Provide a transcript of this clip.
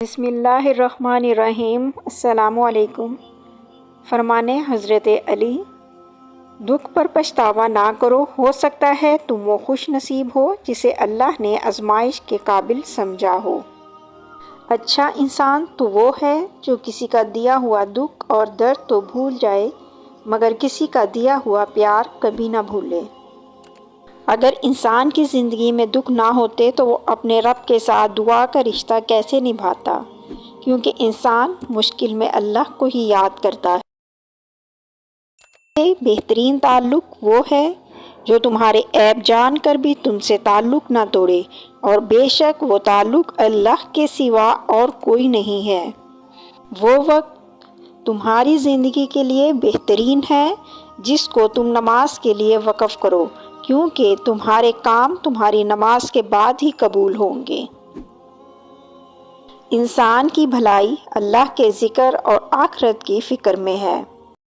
بسم اللہ الرحمن الرحیم۔ السلام علیکم۔ فرمانے حضرت علی، دکھ پر پچھتاوا نہ کرو، ہو سکتا ہے تم وہ خوش نصیب ہو جسے اللہ نے آزمائش کے قابل سمجھا ہو۔ اچھا انسان تو وہ ہے جو کسی کا دیا ہوا دکھ اور درد تو بھول جائے مگر کسی کا دیا ہوا پیار کبھی نہ بھولے۔ اگر انسان کی زندگی میں دکھ نہ ہوتے تو وہ اپنے رب کے ساتھ دعا کا رشتہ کیسے نبھاتا، کیونکہ انسان مشکل میں اللہ کو ہی یاد کرتا ہے۔ بہترین تعلق وہ ہے جو تمہارے عیب جان کر بھی تم سے تعلق نہ توڑے، اور بے شک وہ تعلق اللہ کے سوا اور کوئی نہیں ہے۔ وہ وقت تمہاری زندگی کے لیے بہترین ہے جس کو تم نماز کے لیے وقف کرو، کیونکہ تمہارے کام تمہاری نماز کے بعد ہی قبول ہوں گے۔ انسان کی بھلائی اللہ کے ذکر اور آخرت کی فکر میں ہے۔